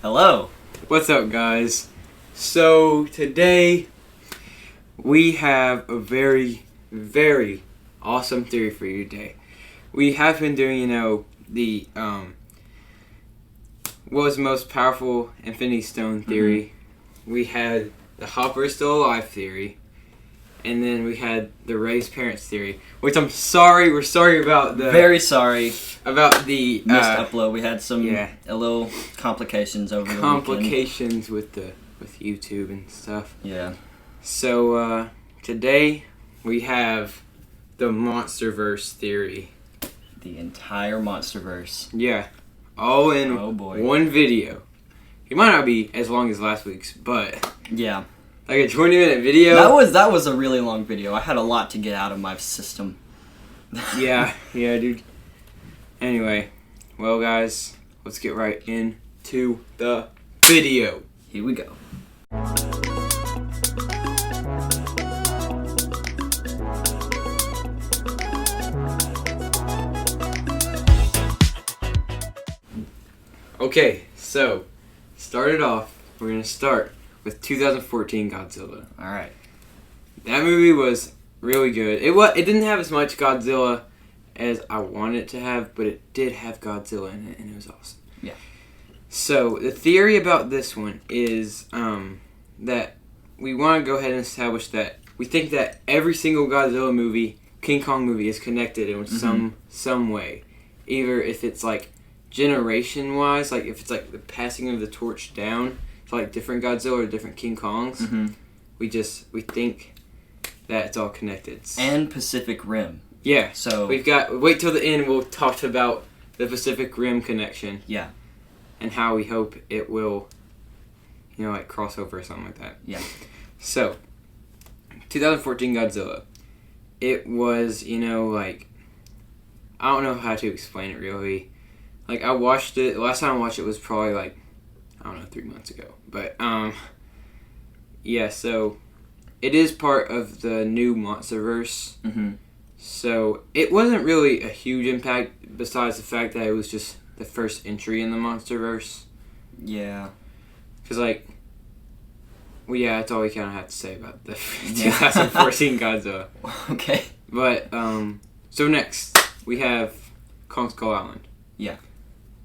Hello. What's up, guys? So today we have a very, very awesome theory for you today. We have been doing, the what was the most powerful Infinity Stone theory. We had the Hopper is still alive theory, and then we had the Ray's parents theory. Which we're sorry about the Very sorry about the missed upload. We had some a little complications over the complications with YouTube and stuff. Yeah. So today we have the MonsterVerse theory. The entire MonsterVerse. Yeah, all in one video. It might not be as long as last week's, but yeah, like a 20-minute video. That was a really long video. I had a lot to get out of my system. yeah, dude. Anyway, well, guys, let's get right into the video. Here we go. Okay, so started off. We're gonna start with 2014 Godzilla. All right. That movie was really good. It didn't have as much Godzilla as I wanted it to have, but it did have Godzilla in it, and it was awesome. Yeah. So the theory about this one is that we want to go ahead and establish that we think that every single Godzilla movie, King Kong movie, is connected in some way. Either if it's like generation wise, like if it's like the passing of the torch down to like different Godzilla or different King Kongs, we think that it's all connected. And Pacific Rim. Yeah. So wait till the end. We'll talk about the Pacific Rim connection. Yeah. And how we hope it will, like crossover or something like that. Yeah. So, 2014 Godzilla. It was, like, I don't know how to explain it really. Like, I watched it, last time I watched it was probably like, 3 months ago. But, yeah, so it is part of the new MonsterVerse. Mm-hmm. So, it wasn't really a huge impact besides the fact that it was just the first entry in the MonsterVerse. Yeah. Because, that's all we kind of have to say about the 2014 Godzilla. Okay. But, so next, we have Kong Skull Island. Yeah.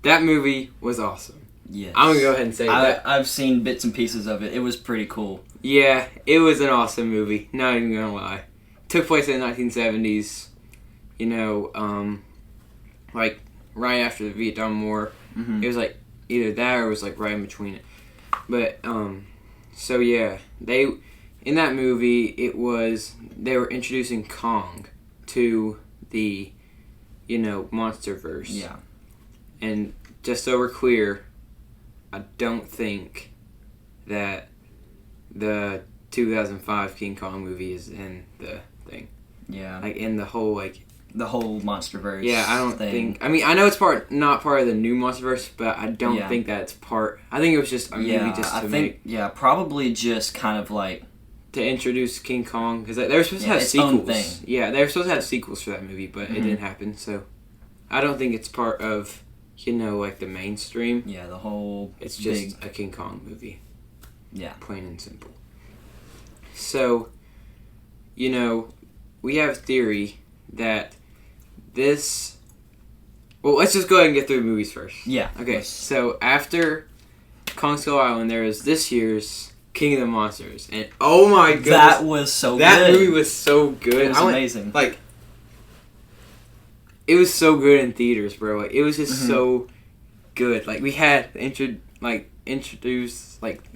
That movie was awesome. Yes. I'm going to go ahead and say that. I've seen bits and pieces of it. It was pretty cool. Yeah, it was an awesome movie. Not even going to lie. Took place in the 1970s. Right after the Vietnam War. Mm-hmm. It was like either that or it was like right in between it. But so yeah, in that movie they were introducing Kong to the MonsterVerse. Yeah. And just so we're clear, I don't think that the 2005 King Kong movie is in the thing. Yeah. Like in the whole the whole MonsterVerse. Yeah, I don't thing. think. I mean, I know it's not part of the new MonsterVerse, but I don't think that it's part. I think it was just a movie just to make. Yeah, probably just kind of like to introduce King Kong because they were supposed to have sequels. Yeah, they were supposed to have sequels for that movie, but it didn't happen. So I don't think it's part of like the mainstream. Yeah, the whole. It's just a King Kong movie. Yeah, plain and simple. So, we have theory that this... Well, let's just go ahead and get through the movies first. Yeah. Okay, so after Kong Skull Island, there was this year's King of the Monsters. And oh my goodness. That was so good. That movie was so good. It was amazing. It was so good in theaters, bro. It was just so good. We had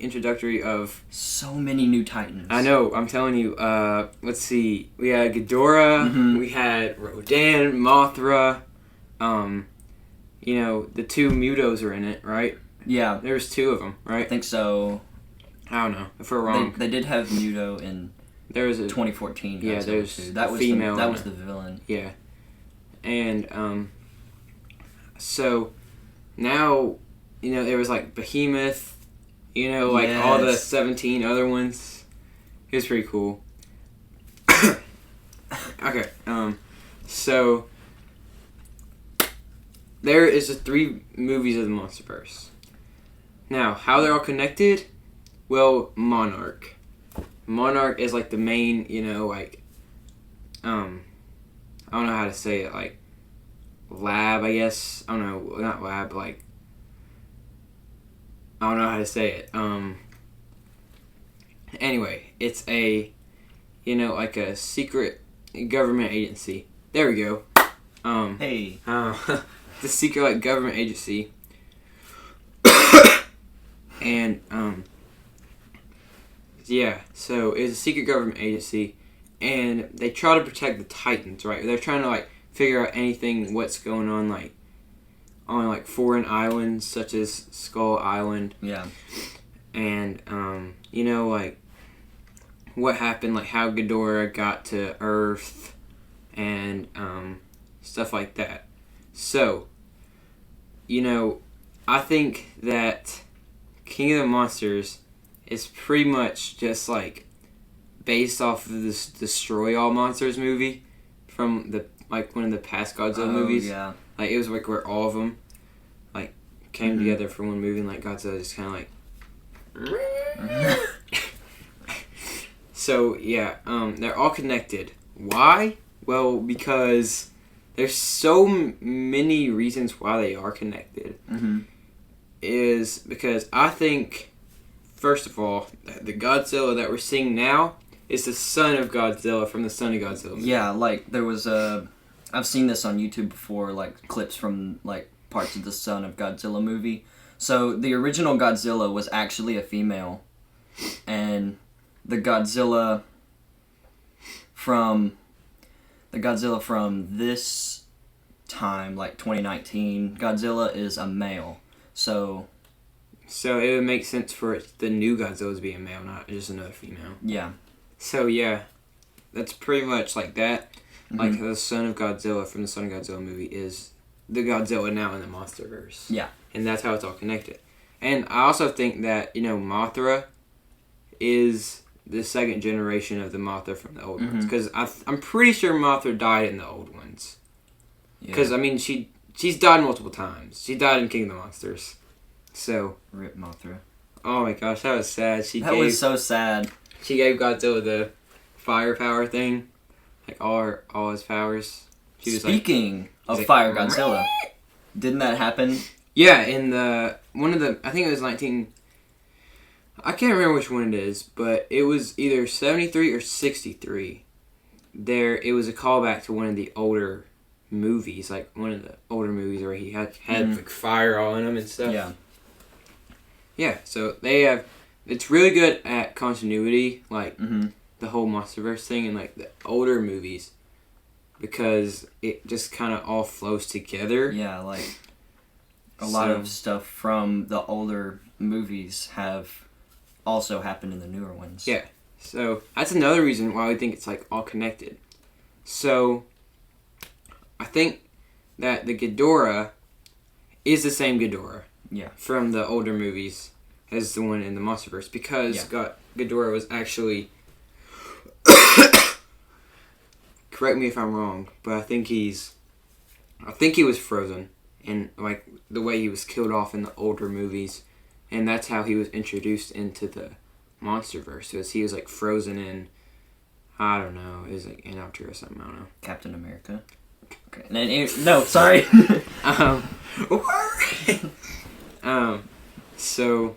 introductory of so many new Titans. I know, I'm telling you. Let's see. We had Ghidorah, we had Rodan, Mothra, the two Mutos are in it, right? Yeah. There's two of them, right? I think so. I don't know if we're wrong. They did have Muto in there was a 2014. Yeah, there's that was female. That was the villain. Yeah. And so now there was Behemoth, all the 17 other ones. It was pretty cool. Okay, so there is the 3 movies of the MonsterVerse. Now, how they're all connected? Well, Monarch. Monarch is like the main, like, I don't know how to say it, like, lab, I guess. I don't know, not lab, like, I don't know how to say it. Anyway, it's a, like a secret government agency. There we go. Hey. The secret, like, government agency. And, yeah, so it's a secret government agency, and they try to protect the Titans, right? They're trying to, like, figure out what's going on, like, on, like, foreign islands, such as Skull Island. Yeah. And, like, what happened, like, how Ghidorah got to Earth, and, stuff like that. So, I think that King of the Monsters is pretty much just, like, based off of this Destroy All Monsters movie from one of the past Godzilla movies. Yeah. Like, it was like where all of them, like, came together for one movie, and, like, Godzilla just kind of like. So yeah, they're all connected. Why? Well, because there's so many reasons why they are connected. Is because I think, first of all, the Godzilla that we're seeing now is the son of Godzilla from the Son of Godzilla movie. Yeah, like, there was I've seen this on YouTube before, like, clips from, like, parts of the Son of Godzilla movie. So, the original Godzilla was actually a female, and the Godzilla from this time, like 2019, Godzilla is a male. So it would make sense for the new Godzilla to be a male, not just another female. Yeah. So yeah, that's pretty much like that. Like, the son of Godzilla from the Son of Godzilla movie is the Godzilla now in the MonsterVerse. Yeah. And that's how it's all connected. And I also think that, Mothra is the second generation of the Mothra from the old ones. Because I'm pretty sure Mothra died in the old ones. Because, I mean, she's died multiple times. She died in King of the Monsters. So. Rip Mothra. Oh my gosh, that was sad. That was so sad. She gave Godzilla the fire power thing. Like, all his powers. She was Speaking of Fire Godzilla, didn't that happen? Yeah, in I think it was I can't remember which one it is, but it was either 73 or 63. It was a callback to one of the older movies, like one of the older movies where he had like fire all in him and stuff. Yeah. Yeah, so it's really good at continuity, like the whole MonsterVerse thing and like the older movies, because it just kind of all flows together. Yeah, like a lot of stuff from the older movies have also happened in the newer ones. Yeah, so that's another reason why we think it's like all connected. So I think that the Ghidorah is the same Ghidorah from the older movies as the one in the MonsterVerse, because Ghidorah was actually correct me if I'm wrong, but I think he was frozen, and like the way he was killed off in the older movies, and that's how he was introduced into the MonsterVerse. Because he was like frozen in, I don't know, it was like Antarctica or something. I don't know. Captain America. Okay. No, sorry. So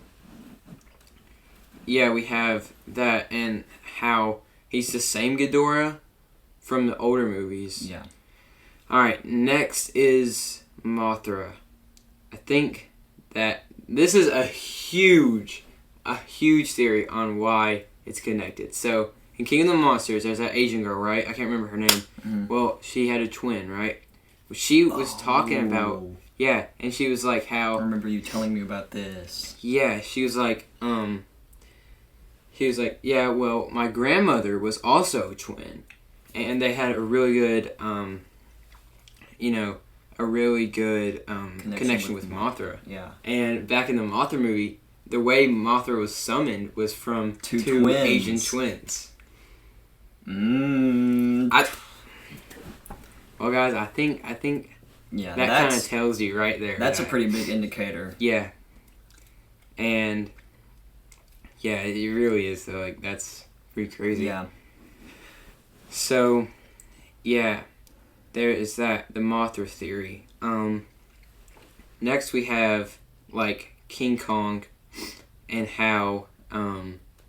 yeah, we have that, and how he's the same Ghidorah from the older movies. Yeah. Alright, next is Mothra. I think that this is a huge theory on why it's connected. So, in King of the Monsters, there's that Asian girl, right? I can't remember her name. Well, she had a twin, right? She was talking about, and she was like how... I remember you telling me about this. Yeah, she was like, yeah, well, my grandmother was also a twin. And they had a really good, connection with Mothra. Yeah. And back in the Mothra movie, the way Mothra was summoned was from two twins. Asian twins. Well, guys, I think that kind of tells you right there. That's a pretty big indicator. Yeah. And yeah, it really is though. Like that's pretty crazy. Yeah. So, yeah, there is that, the Mothra theory. Next we have, like, King Kong and how,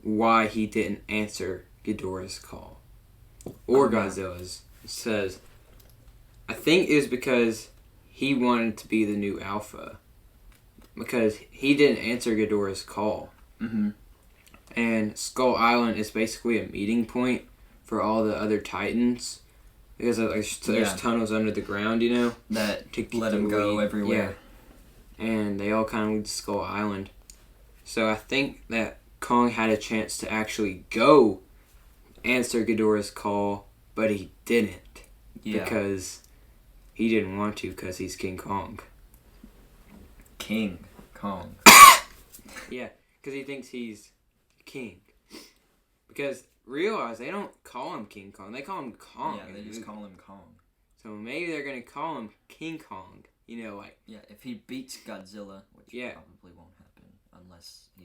why he didn't answer Ghidorah's call. Or Godzilla's. It says, I think it was because he wanted to be the new alpha. Because he didn't answer Ghidorah's call. Mm-hmm. And Skull Island is basically a meeting point for all the other Titans, because there's tunnels under the ground, you know, that to let them go everywhere. Yeah. And they all kind of lead to Skull Island. So I think that Kong had a chance to actually go answer Ghidorah's call, but he didn't. Yeah. Because he didn't want to, because he's King Kong. King Kong. Yeah, because he thinks he's king. Because realize they don't call him King Kong, they call him Kong. Yeah, they just call him Kong. So maybe they're gonna call him King Kong. You know, like, yeah, if he beats Godzilla, which probably won't happen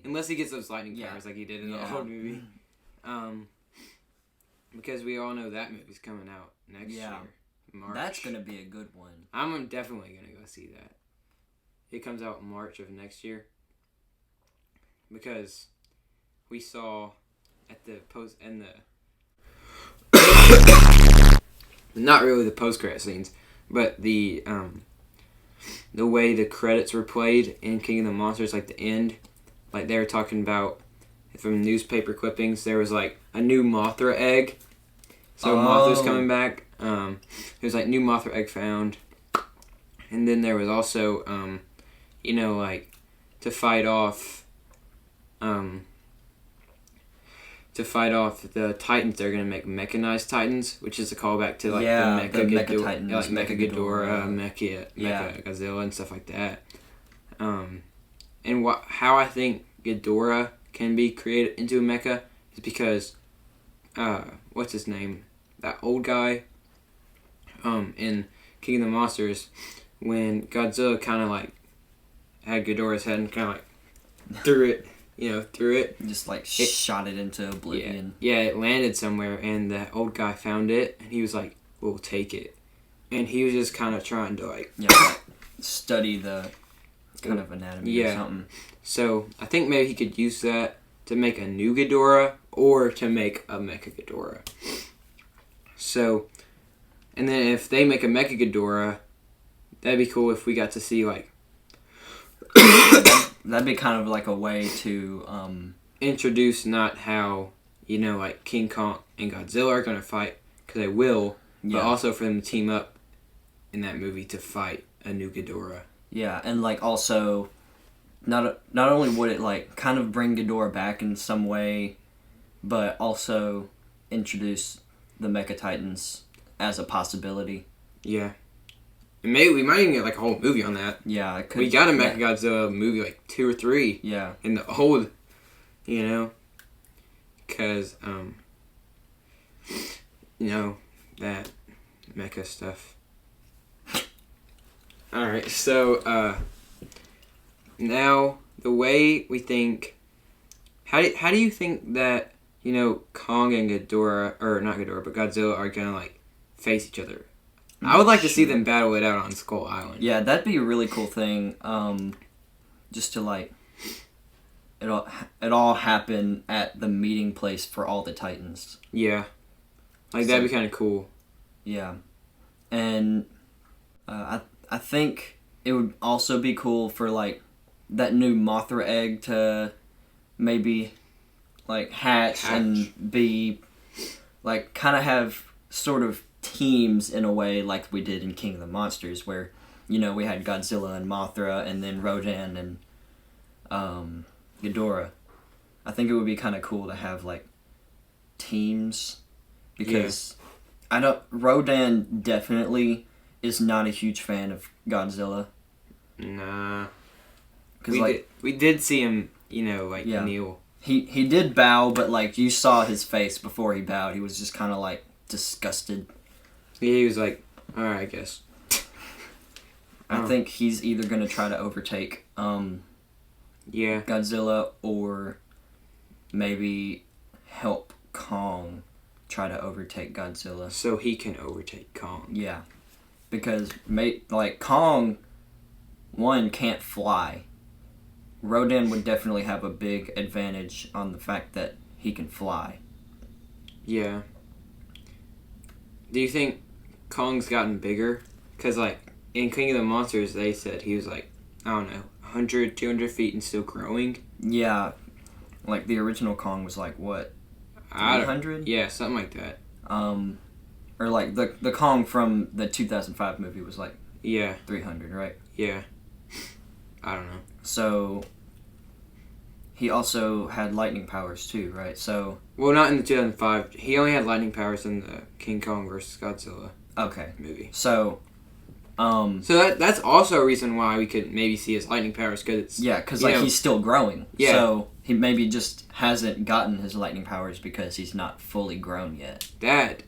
unless he gets those lightning powers like he did in the old movie. Because we all know that movie's coming out next year, March. That's gonna be a good one. I'm definitely gonna go see that. It comes out in March of next year. Because we saw at the post and the not really the post credit scenes, but the way the credits were played in King of the Monsters, like the end, like they were talking about from newspaper clippings, there was like a new Mothra egg. So Mothra's coming back. There's like new Mothra egg found, and then there was also you know, like to fight off the Titans, they're gonna make mechanized Titans, which is a callback to like the Mecha Titans, like Mecha Ghidorah, Mecha Godzilla, and stuff like that. And how I think Ghidorah can be created into a mecha is because what's his name? That old guy in King of the Monsters, when Godzilla kind of like had Ghidorah's head and kind of like threw it. Just like shot it into oblivion. Yeah, it landed somewhere, and the old guy found it, and he was like, "We'll take it." And he was just kind of trying to like study the kind of anatomy or something. So I think maybe he could use that to make a new Ghidorah or to make a Mecha Ghidorah. So, and then if they make a Mecha Ghidorah, that'd be cool if we got to see like. That'd be kind of like a way to introduce not how, you know, like King Kong and Godzilla are going to fight, because they will, but also for them to team up in that movie to fight a new Ghidorah. Yeah, and like also, not only would it like kind of bring Ghidorah back in some way, but also introduce the Mecha Titans as a possibility. Yeah. And maybe we might even get like a whole movie on that. Yeah, it could. We got a Mechagodzilla movie, like 2 or 3. Yeah. In the old, you know, because you know, that mecha stuff. All right, so now the way we think, how do you think that, you know, Kong and Ghidorah, or not Ghidorah, but Godzilla are gonna like face each other? I would like to see them battle it out on Skull Island. Yeah, that'd be a really cool thing. Just to like, it all happen at the meeting place for all the Titans. Yeah, like that'd be kind of cool. Yeah, and I think it would also be cool for like that new Mothra egg to maybe like hatch. And be like kind of have sort of teams in a way like we did in King of the Monsters, where, you know, we had Godzilla and Mothra and then Rodan and Ghidorah. I think it would be kind of cool to have like teams, because Rodan definitely is not a huge fan of Godzilla. Nah. Because we did see him, you know, like kneel. He did bow, but like you saw his face before he bowed. He was just kind of like disgusted. He was like, all right, I guess. I think he's either going to try to overtake Yeah. Godzilla, or maybe help Kong try to overtake Godzilla. So he can overtake Kong. Yeah. Because, like, Kong, one, can't fly. Rodan would definitely have a big advantage on the fact that he can fly. Yeah. Do you think Kong's gotten bigger? Because, like, in King of the Monsters, they said he was, like, I don't know, 100, 200 feet and still growing. Yeah. Like, the original Kong was, like, what, 300? Yeah, something like that. Or, like, the Kong from the 2005 movie was, like, Yeah. 300, right? Yeah. I don't know. So, he also had lightning powers, too, right? So... Well, not in the 2005. He only had lightning powers in the King Kong vs. Godzilla movie. So... So that's also a reason why we could maybe see his lightning powers, because it's... Yeah, because, like, he's still growing. Yeah. So, he maybe just hasn't gotten his lightning powers because he's not fully grown yet. That,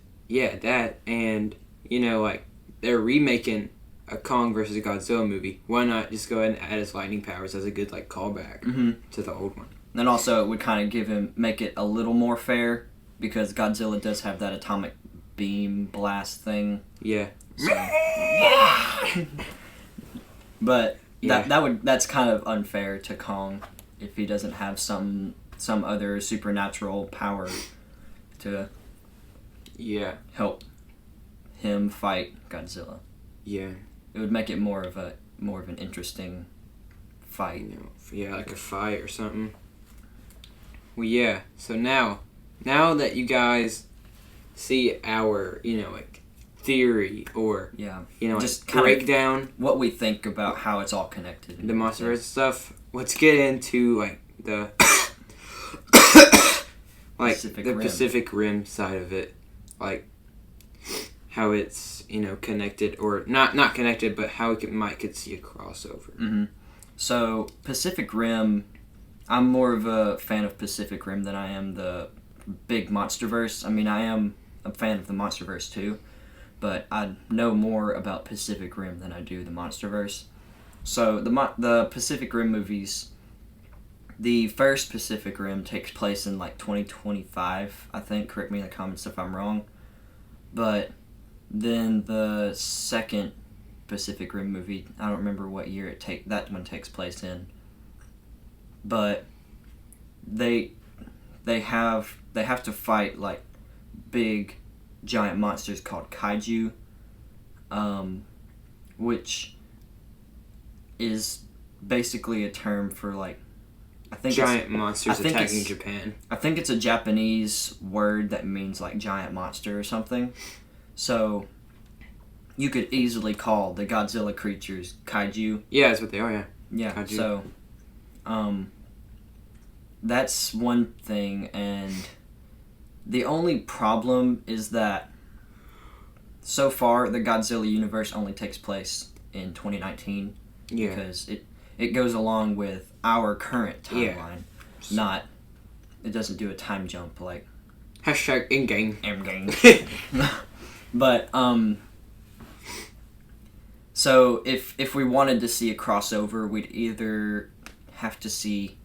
and, you know, like, they're remaking a Kong vs. Godzilla movie. Why not just go ahead and add his lightning powers as a good, like, callback to the old one? And also, it would kind of make it a little more fair, because Godzilla does have that atomic beam blast thing. Yeah. So, but that's kind of unfair to Kong if he doesn't have some other supernatural power to help him fight Godzilla. Yeah. It would make it more of an interesting fight. Yeah, like a fight or something. Well, yeah. So now that you guys see our, like, theory or just like breakdown, what we think about how it's all connected, the MonsterVerse stuff. Let's get into like the like Pacific Rim side of it, like how it's connected or not connected, but how we could see a crossover. Mm-hmm. So Pacific Rim, I'm more of a fan of Pacific Rim than I am the big MonsterVerse. I mean, I am a fan of the MonsterVerse too, but I know more about Pacific Rim than I do the MonsterVerse. So the Pacific Rim movies, the first Pacific Rim takes place in like 2025, I think. Correct me in the comments if I'm wrong. But then the second Pacific Rim movie, I don't remember what year that one takes place in. But they have to fight like big giant monsters called kaiju, which is basically a term for like, I think giant monsters attacking Japan. I think it's a Japanese word that means like giant monster or something. So you could easily call the Godzilla creatures kaiju. Yeah, that's what they are. Yeah. Kaiju. So, that's one thing, and the only problem is that so far the Godzilla universe only takes place in 2019. Yeah. Because it goes along with our current timeline. Yeah. It doesn't do a time jump like hashtag in-game. But, so if we wanted to see a crossover, we'd either have to see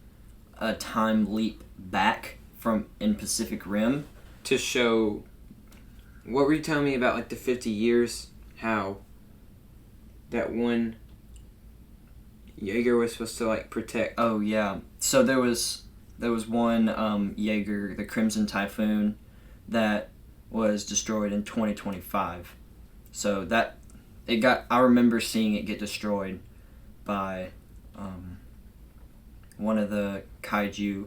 a time leap back in Pacific Rim to show. What were you telling me about like the 50 years? How that one Jaeger was supposed to like protect. Oh yeah. So there was one Jaeger, the Crimson Typhoon, that was destroyed in 2025. So I remember seeing it get destroyed by one of the kaiju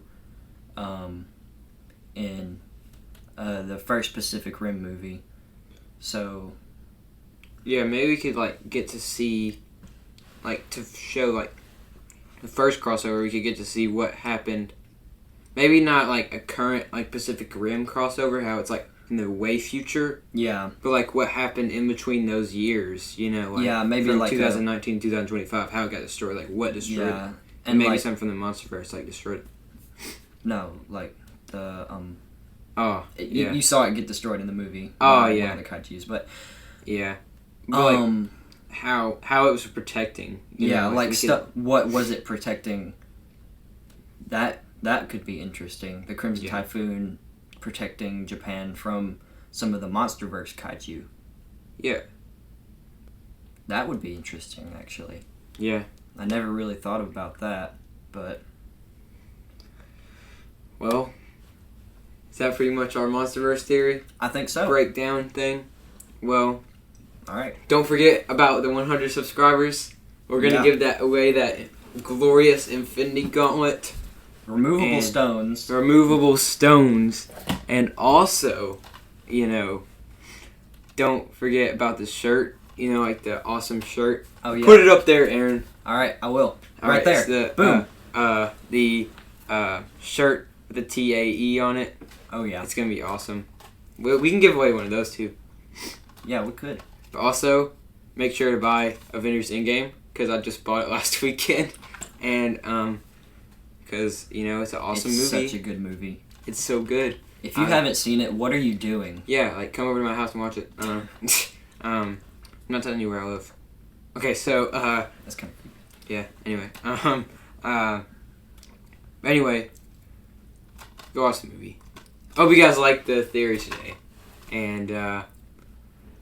in the first Pacific Rim movie. So yeah, maybe we could like get to see, like, to show like the first crossover. We could get to see what happened. Maybe not like a current like Pacific Rim crossover, how it's like in the way future. Yeah. But like what happened in between those years, like yeah, maybe from like 2019, 2025, how it got destroyed, like what destroyed it. And maybe like, some from the MonsterVerse like destroyed it. No, like the you saw it get destroyed in the movie. Oh one yeah. of the kaijus, but yeah. But like how it was protecting. Like stuff. What was it protecting? That could be interesting. The Crimson Typhoon protecting Japan from some of the MonsterVerse kaiju. Yeah. That would be interesting, actually. Yeah. I never really thought about that, but... Well, is that pretty much our MonsterVerse theory? I think so. Breakdown thing? Well... Alright. Don't forget about the 100 subscribers. We're going to give that away, that glorious Infinity Gauntlet. Removable stones. Removable stones. And also, don't forget about the shirt. Like the awesome shirt. Oh, yeah. Put it up there, Aaron. Alright, I will. Right there. It's the, Boom. The shirt with the TAE on it. Oh, yeah. It's going to be awesome. We can give away one of those, too. Yeah, we could. But also, make sure to buy Avengers Endgame, because I just bought it last weekend. And, because, it's an awesome movie. It's such a good movie. It's so good. If you haven't seen it, what are you doing? Yeah, come over to my house and watch it. I'm not telling you where I live. Okay, so, That's kind of... Yeah, anyway. Anyway, go watch the movie. Hope you guys liked the theory today. And,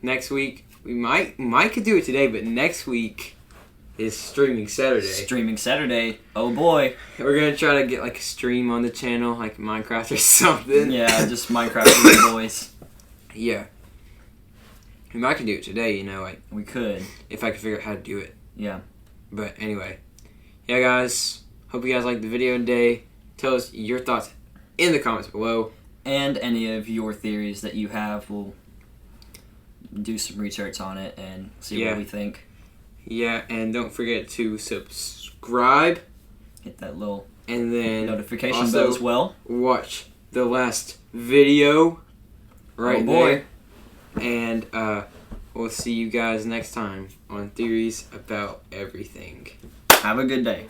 next week, we might could do it today, but next week is Streaming Saturday. Streaming Saturday. Oh boy. We're gonna try to get a stream on the channel, like Minecraft or something. Yeah, just Minecraft with the boys. Yeah. We might could do it today, We could. if I could figure out how to do it. Yeah. But anyway. Yeah, guys. Hope you guys liked the video today. Tell us your thoughts in the comments below. And any of your theories that you have, we'll do some research on it and see what we think. Yeah, and don't forget to subscribe. Hit that little and then notification bell as well. Watch the last video right there. And we'll see you guys next time on Theories About Everything. Have a good day.